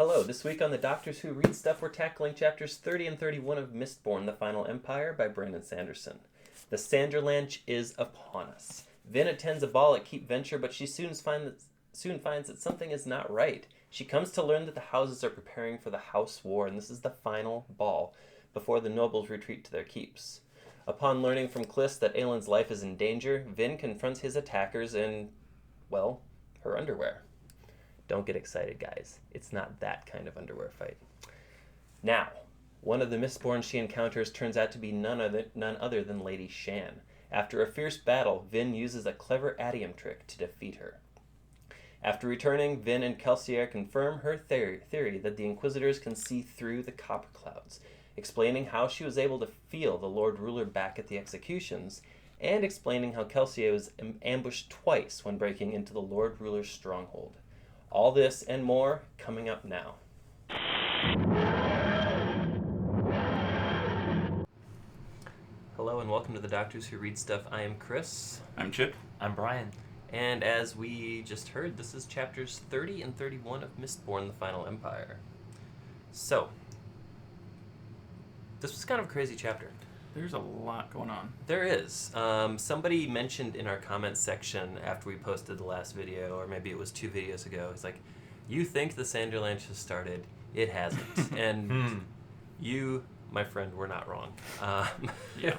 Hello, this week on the Doctors Who Read Stuff, we're tackling chapters 30 and 31 of Mistborn, The Final Empire by Brandon Sanderson. The Sanderlanche is upon us. Vin attends a ball at Keep Venture, but she soon finds that something is not right. She comes to learn that the houses are preparing for the House War, and this is the final ball before the nobles retreat to their keeps. Upon learning from Kliss that Elend's life is in danger, Vin confronts his attackers in, well, her underwear. Don't get excited, guys. It's not that kind of underwear fight. Now, one of the Mistborns she encounters turns out to be none other than Lady Shan. After a fierce battle, Vin uses a clever Atium trick to defeat her. After returning, Vin and Kelsier confirm her theory that the Inquisitors can see through the copperclouds, explaining how she was able to feel the Lord Ruler back at the executions, and explaining how Kelsier was ambushed twice when breaking into the Lord Ruler's stronghold. All this and more coming up now. Hello and welcome to the Doctors Who Read Stuff. I am Chris. I'm Chip. I'm Brian. And as we just heard, this is chapters 30 and 31 of Mistborn, The Final Empire. So, this was kind of a crazy chapter. There's a lot going on. There is. Somebody mentioned in our comments section after we posted the last video, or maybe it was 2 videos ago, it's like, you think the Sanderlanche has started. It hasn't. And you, my friend, were not wrong. Yeah.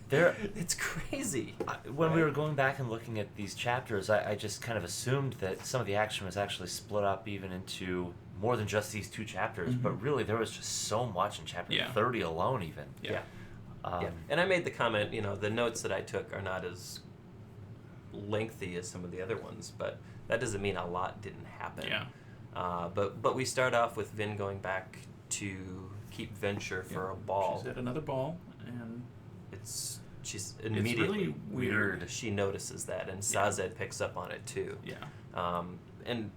It's crazy. When we were going back and looking at these chapters, I just kind of assumed that some of the action was actually split up even into more than just these 2 chapters. Mm-hmm. But really, there was just so much in chapter 30 alone even. Yeah. And I made the comment, the notes that I took are not as lengthy as some of the other ones, but that doesn't mean a lot didn't happen. Yeah. But we start off with Vin going back to Keep Venture for a ball. She's at another ball, and she's immediately really weird. She notices that, and Sazed picks up on it too. Yeah. And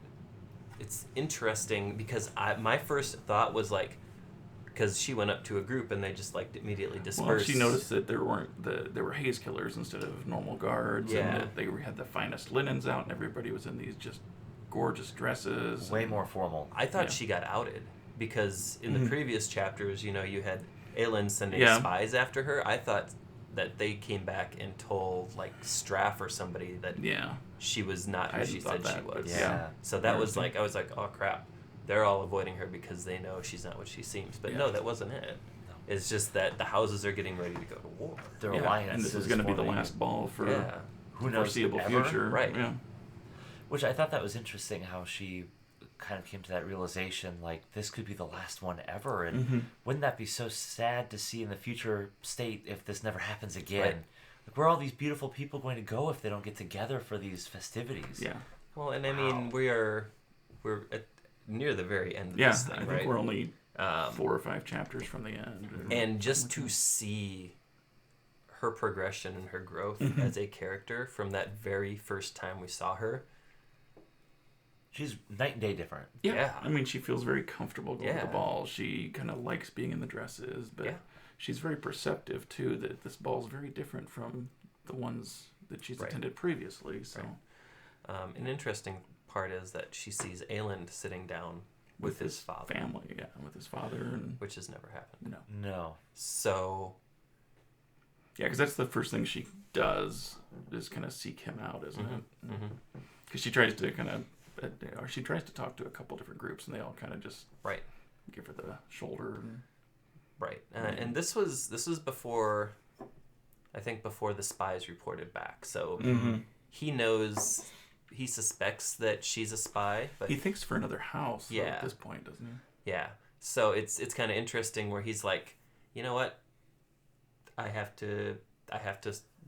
it's interesting because my first thought was like, because she went up to a group and they just immediately dispersed. Well, she noticed that there were haze killers instead of normal guards, and that they had the finest linens out, and everybody was in these just gorgeous dresses. Way more formal. I thought she got outed because in the previous chapters, you had Elend sending spies after her. I thought that they came back and told Straff or somebody that she was not who she said she was. Yeah. So that was I was like, oh crap. They're all avoiding her because they know she's not what she seems. But no, that wasn't it. No. It's just that the houses are getting ready to go to war. Their alliance. And this is going to be the last ball for who knows, foreseeable ever? future. Right. Yeah. Which I thought that was interesting how she kind of came to that realization, this could be the last one ever. And wouldn't that be so sad to see in the future state if this never happens again? Right. Where are all these beautiful people going to go if they don't get together for these festivities? Yeah. Well, and I mean, we're at near the very end of this thing, I think right? we're only 4 or 5 chapters from the end. And just to see her progression and her growth as a character from that very first time we saw her. She's night and day different. Yeah. I mean, she feels very comfortable going to the ball. She kind of likes being in the dresses, but she's very perceptive, too, that this ball's very different from the ones that she's attended previously. So, an interesting part is that she sees Elend sitting down with his father. Family, with his father. Which has never happened. No. So... Yeah, because that's the first thing she does, is kind of seek him out, isn't it? Because she tries to she tries to talk to a couple different groups, and they all kind of just give her the shoulder. Right. And this was before, I think before the spies reported back. So he knows... He suspects that she's a spy, but he thinks for another house at this point, doesn't he? Yeah. So it's kind of interesting where he's like, you know what? I have to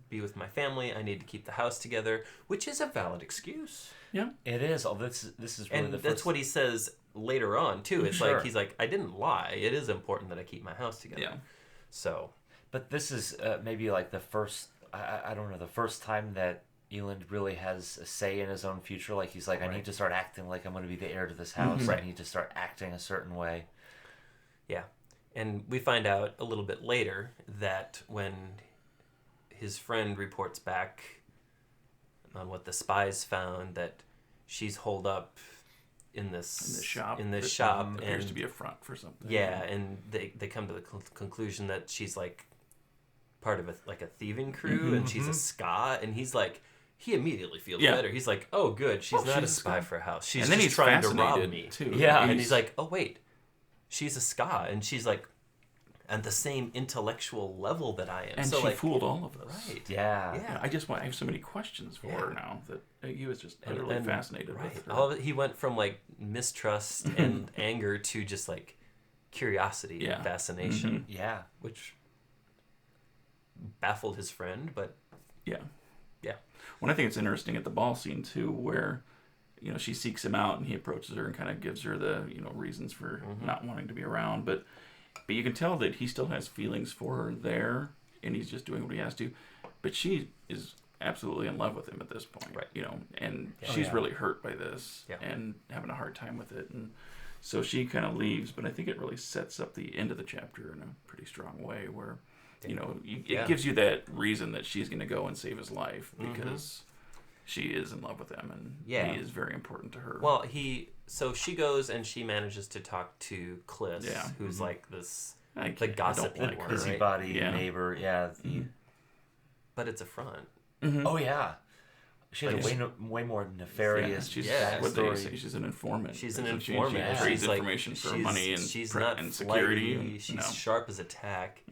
be with my family. I need to keep the house together, which is a valid excuse. Yeah, it is. Oh, this is really and the first... that's what he says later on too. It's like he's like, I didn't lie. It is important that I keep my house together. Yeah. So, but this is maybe the first. I don't know, the first time that Elend really has a say in his own future. He's like, I need to start acting like I'm going to be the heir to this house. I need to start acting a certain way. Yeah. And we find out a little bit later that when his friend reports back on what the spies found, that she's holed up in this shop. In this shop, appears and to be a front for something. yeah, and they come to the conclusion that she's like part of a thieving crew, and she's a ska, and he's like. He immediately feels better. He's like, "Oh, good. She's not a spy for a house. She's just trying to rob me." Too. Yeah, and he's like, "Oh, wait, she's a ska, and she's like at the same intellectual level that I am." And so she like, fooled all of us. Right? Yeah. I have so many questions for her now that he was just utterly fascinated with her. All of it, he went from like mistrust and anger to just like curiosity and fascination. Yeah, which baffled his friend, but yeah. Well, I think it's interesting at the ball scene too, where she seeks him out and he approaches her and kind of gives her the reasons for not wanting to be around, but you can tell that he still has feelings for her there, and he's just doing what he has to. But she is absolutely in love with him at this point, right? And she's really hurt by this and having a hard time with it, and so she kind of leaves. But I think it really sets up the end of the chapter in a pretty strong way, where. It gives you that reason that she's going to go and save his life because she is in love with him and he is very important to her. Well, so she goes and she manages to talk to Kliss, who's like this the gossipy one, busybody neighbor. Yeah, but it's a front. Oh yeah. She has a way more nefarious what they say. She's an informant. She's an informant. She trades information for money and security. And she's sharp as a tack.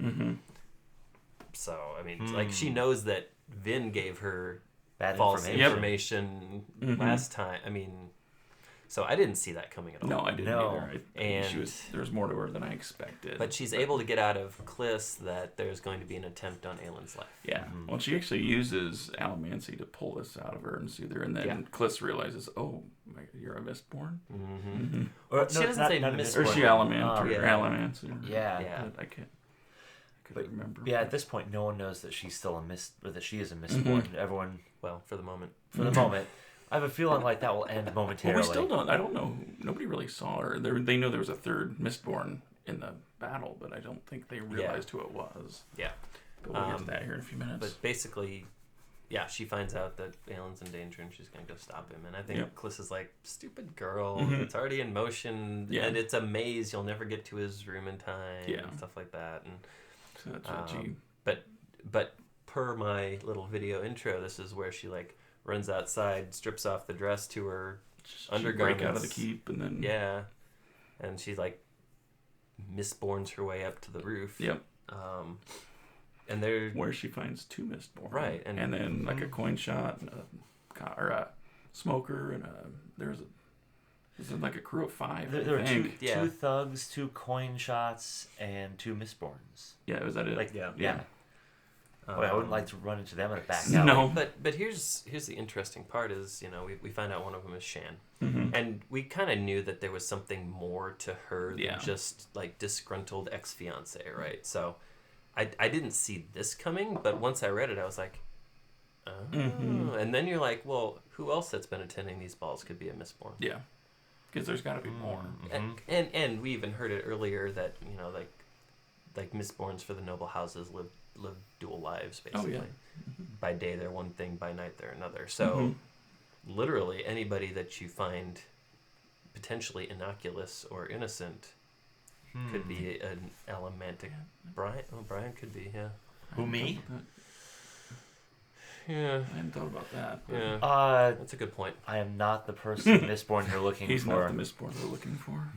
So, I mean, like, she knows that Vin gave her bad false information last time. I mean, so I didn't see that coming at all. No, I didn't either. There was more to her than I expected. But she's able to get out of Kliss that there's going to be an attempt on Elend's life. Yeah. Well, she actually uses allomancy to pull this out of her and soothe her. And then Kliss realizes, oh, you're a Mistborn? Or she doesn't say Mistborn. Or she allomancy. Yeah. I can't. Remember. Yeah, at this point, no one knows that she's still that she is a Mistborn. Everyone, for the moment. I have a feeling like that will end momentarily. Well, we still don't. I don't know. Nobody really saw her. They know there was a third Mistborn in the battle, but I don't think they realized who it was. Yeah. But we'll get to that here in a few minutes. But basically, she finds out that Elend's in danger and she's going to go stop him. And I think Kliss is like, stupid girl. It's already in motion. Yeah. And it's a maze. You'll never get to his room in time. Yeah. And stuff like that. And so that's what But per my little video intro, this is where she like runs outside, strips off the dress to her undergarments. Break out of the keep and then and she like Mistborns her way up to the roof. Yep. And they're where she finds two Mistborn. Right. And then like a coin shot and a smoker and there's like a crew of 5. There are two thugs, 2 coin shots, and 2 Mistborns. Yeah, was that it? Yeah. I wouldn't like to run into them in a back alley. No, but here's the interesting part is we find out one of them is Shan, and we kind of knew that there was something more to her than just like disgruntled ex-fiance, right? So I didn't see this coming, but once I read it, I was like, oh, and then you're like, well, who else that's been attending these balls could be a Mistborn? Yeah. Because there's got to be more. And we even heard it earlier that like Mistborns for the noble houses live dual lives basically. By day they're one thing, by night they're another. So literally anybody that you find potentially innocuous or innocent could be an elementic. Brian could be, Who, me? Yeah. I hadn't thought about that. Yeah. That's a good point. I am not the person Mistborn you're looking He's for. He's not the Mistborn we're looking for.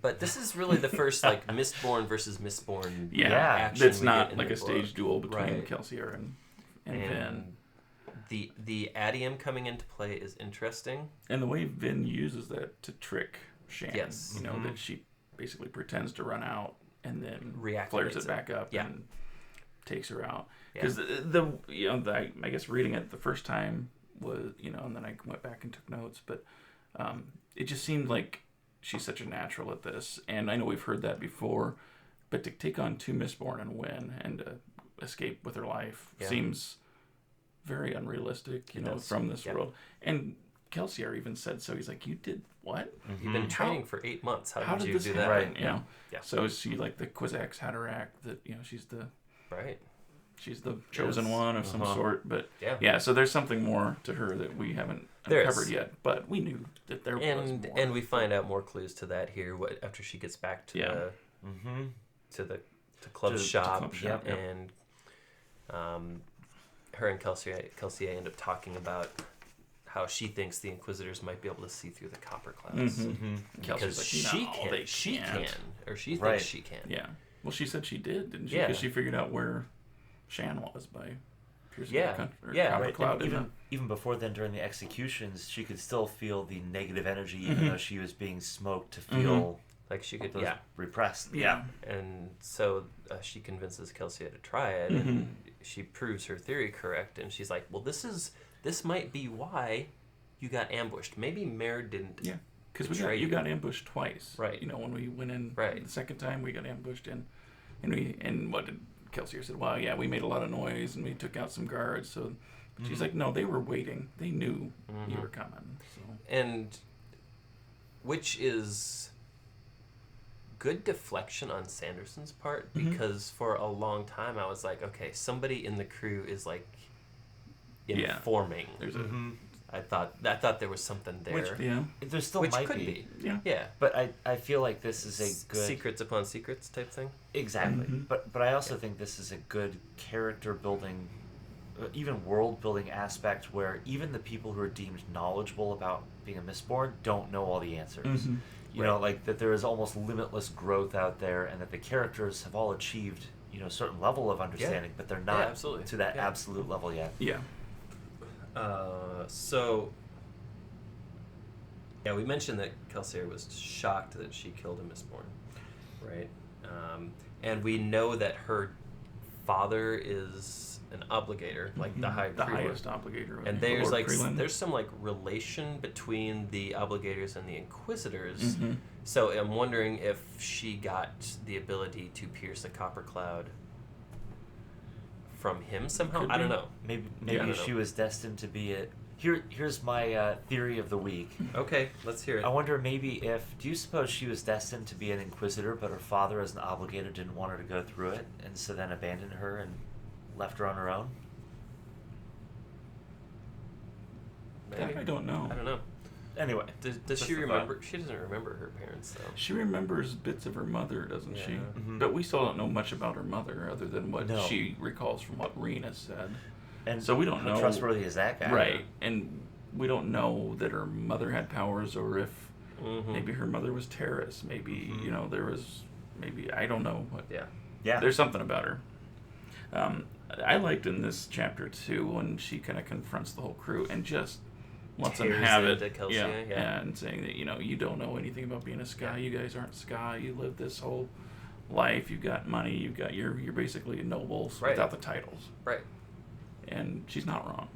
But this is really the first like Mistborn versus Mistborn action. It's not like a stage duel between Kelsier and Vin. The Atium coming into play is interesting. And the way Vin uses that to trick Shan. Yes. That she basically pretends to run out and then flares it back up and takes her out. Because I guess reading it the first time was, and then I went back and took notes, but it just seemed like she's such a natural at this. And I know we've heard that before, but to take on 2 Mistborn and win and to escape with her life seems very unrealistic, from this world. And Kelsier even said so. He's like, you did what? You've been training for 8 months. How did you do that? Right. So is she like the Kwisatz Haderach that, she's the... Right. She's the chosen one of some sort, but so there's something more to her that we haven't uncovered yet, but we knew that there was more. And we find out more clues to that here after she gets back to the club shop, and her and Kelsier end up talking about how she thinks the Inquisitors might be able to see through the copperclouds. Because she thinks she can. Yeah. Well, she said she did, didn't she? Because she figured out where Shan was by piercing the coppercloud. Even before then, during the executions, she could still feel the negative energy, even though she was being smoked to feel like she could repressed. Yeah. And so she convinces Kelsier to try it, and she proves her theory correct, and she's like, well, this might be why you got ambushed. Maybe Mare didn't. Yeah, because you got ambushed twice. Right. You know, when we went in the second time, we got ambushed, and what did Kelsier said? Well, yeah, we made a lot of noise and we took out some guards. So she's like, no, they were waiting. They knew you were coming. So. And which is good deflection on Sanderson's part, because for a long time I was like, okay, somebody in the crew is like informing. There's I thought there was something there. There still might could be. Yeah. But I feel like this is a good secrets upon secrets type thing. Exactly. But I also think this is a good character building, even world building aspect where even the people who are deemed knowledgeable about being a Mistborn don't know all the answers. You know, like that there is almost limitless growth out there, and that the characters have all achieved, a certain level of understanding, but they're not to that absolute level yet. Yeah. We mentioned that Kelsier was shocked that she killed a Mistborn, right? And we know that her father is an obligator, like the highest obligator. And there's some like relation between the obligators and the Inquisitors. So I'm wondering if she got the ability to pierce a coppercloud from him somehow. I don't know. Maybe she was destined to be a. Here's my theory of the week. Okay, let's hear it. I wonder do you suppose she was destined to be an Inquisitor, but her father as an obligator didn't want her to go through it, and so then abandoned her and left her on her own? Maybe. I don't know. Anyway, does she remember? She doesn't remember her parents, though. She remembers bits of her mother, doesn't she? But we still don't know much about her mother other than what she recalls from what Rena said. And so we don't know how trustworthy is that guy, right? And we don't know that her mother had powers, or if maybe her mother was Terrace. Maybe there was I don't know. But there's something about her. I liked in this chapter too when she kind of confronts the whole crew and just lets them have it, and saying that you don't know anything about being a Sky. You guys aren't Sky. You live this whole life. You've got money. You're basically a nobles without the titles. Right. And she's not wrong.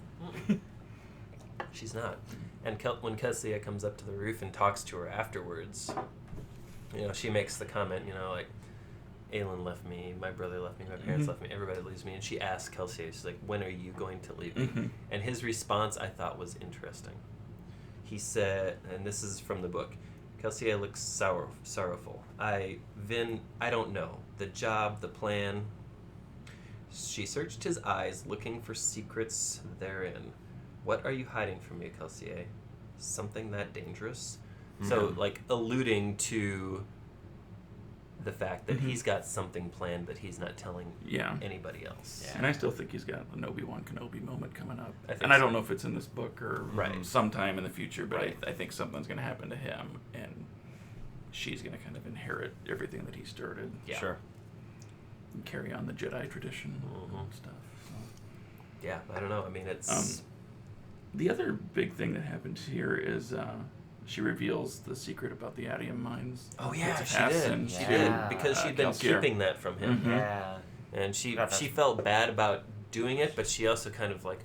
She's not. And when Kelsier comes up to the roof and talks to her afterwards, she makes the comment, like, Elend left me, my brother left me, my parents left me, everybody leaves me. And she asks Kelsier, she's like, when are you going to leave me? And his response, I thought, was interesting. He said, and this is from the book, Kelsier looks sorrowful. Vin, I don't know. The job, the plan. She searched his eyes, looking for secrets therein. What are you hiding from me, Kelsier? Something that dangerous? So, like, alluding to the fact that he's got something planned that he's not telling anybody else. Yeah. And I still think he's got an Obi-Wan Kenobi moment coming up. I don't know if it's in this book or sometime in the future, but I think something's going to happen to him, and she's going to kind of inherit everything that he started. Yeah. Sure. And carry on the Jedi tradition and stuff. So. Yeah, I don't know. I mean, it's... the other big thing that happens here is... she reveals the secret about the Atium mines. Oh yeah, she did. She did because she'd been keeping that from him. Yeah, and she felt bad about doing it, but she also kind of like,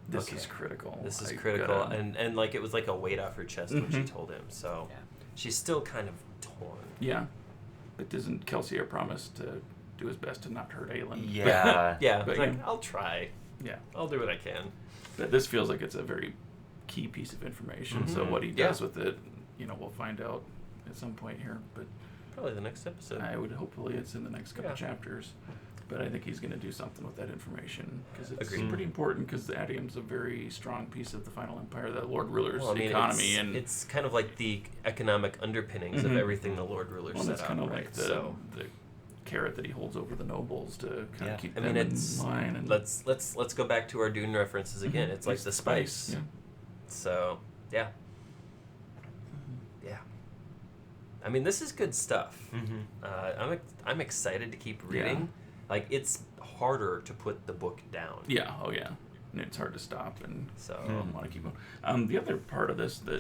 this is critical. This is critical, and like it was like a weight off her chest when she told him. So she's still kind of torn. Yeah, but doesn't Kelsier promise to do his best to not hurt Elend? Yeah, yeah. But like, I'll try. Yeah, I'll do what I can. But this feels like it's a very key piece of information. So what he does with it, we'll find out at some point here. But probably the next episode. I would hopefully it's in the next couple chapters. But I think he's going to do something with that information because it's Agreed. pretty important because the Atium's a very strong piece of the Final Empire, the Lord Ruler's economy. It's kind of like the economic underpinnings of everything the Lord Ruler set up. It's kind of right? like the carrot that he holds over the nobles to kind of keep them in line. And let's go back to our Dune references again. It's like the spice. Yeah. So, yeah. Yeah. I mean, this is good stuff. I'm excited to keep reading. Yeah. Like, it's harder to put the book down. Yeah, oh yeah. And it's hard to stop, and so I want to keep going. The other part of this, I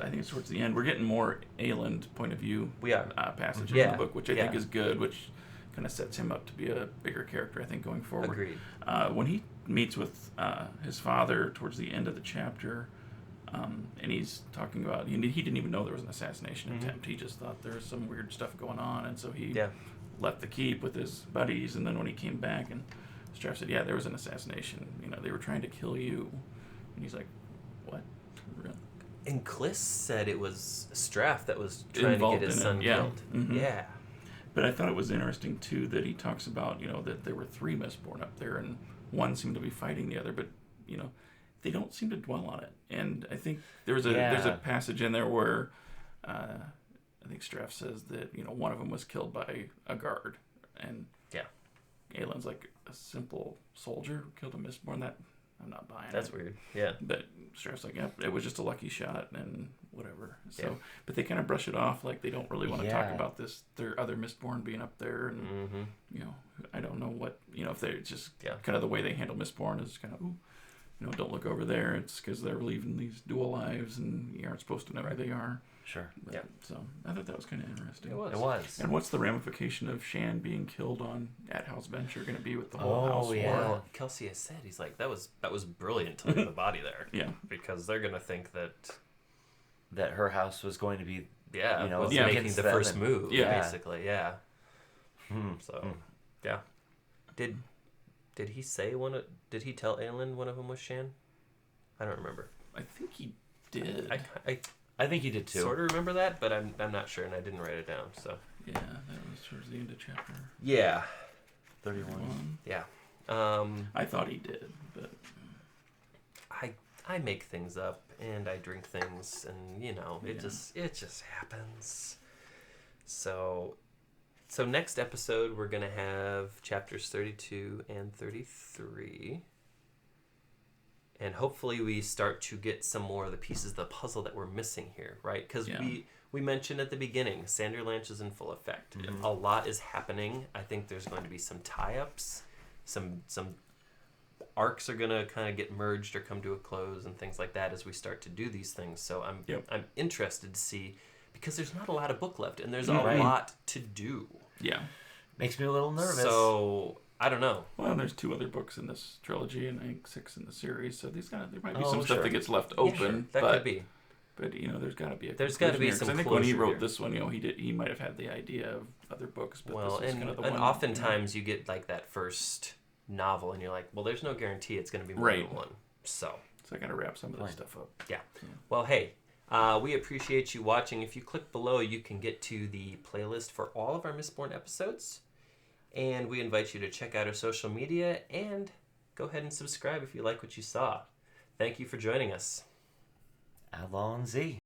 think it's towards the end, we're getting more Elend point of view passages in the book, which I think is good, which kind of sets him up to be a bigger character, I think, going forward. Agreed. When he meets with his father towards the end of the chapter, and he's talking about, he didn't even know there was an assassination attempt. He just thought there was some weird stuff going on, and so he left the keep with his buddies, and then when he came back, and Straff said, there was an assassination. They were trying to kill you. And he's like, what? Really? And Kliss said it was Straff that was trying to get his son killed. Mm-hmm. Yeah. But I thought it was interesting, too, that he talks about, that there were 3 Mistborn up there, and one seemed to be fighting the other, but, they don't seem to dwell on it. And I think there's a passage in there where I think Straff says that, one of them was killed by a guard. And Elend's like, a simple soldier killed a Mistborn? That I'm not buying. That's weird. Yeah. But Straff's like, it was just a lucky shot and whatever. So, but they kind of brush it off like they don't really want to talk about this. Their other Mistborn being up there, and I don't know what if they're just kind of the way they handle Mistborn is kind of don't look over there. It's because they're leaving these dual lives, and you aren't supposed to know who they are. Sure. But, so I thought that was kind of interesting. It was. And what's the ramification of Shan being killed on at House Venture going to be with the whole house? Oh, yeah. Well, Kelsier said, he's like, that was brilliant to leave the body there. Yeah. Because they're going to think that her house was going to be making the first move, basically. Yeah. So, yeah. Did he say did he tell Elend one of them was Shan? I don't remember. I think he did. I think he did too. Sort of remember that, but I'm not sure, and I didn't write it down. So yeah, that was towards the end of chapter. Yeah, 31. Yeah. I thought he did, but I make things up and I drink things, and it just happens. So next episode we're gonna have chapters 32 and 33. And hopefully we start to get some more of the pieces of the puzzle that we're missing here, right? Because we mentioned at the beginning, Sanderlanche is in full effect. A lot is happening. I think there's going to be some tie-ups. Some arcs are going to kind of get merged or come to a close and things like that as we start to do these things. So I'm interested to see, because there's not a lot of book left, and there's a lot to do. Yeah. Makes me a little nervous. So I don't know. Well, there's 2 other books in this trilogy, and I think 6 in the series. So there might be some stuff that gets left open. Sure. That could be. But there's got to be some. I think when he wrote this one, he might have had the idea of other books. But this is kind of the one. And oftentimes you get like that first novel, and you're like, well, there's no guarantee it's going to be more than one. So I got to wrap some of this stuff up. Yeah. Well, hey. We appreciate you watching. If you click below, you can get to the playlist for all of our Mistborn episodes. And we invite you to check out our social media and go ahead and subscribe if you like what you saw. Thank you for joining us. Allons-y.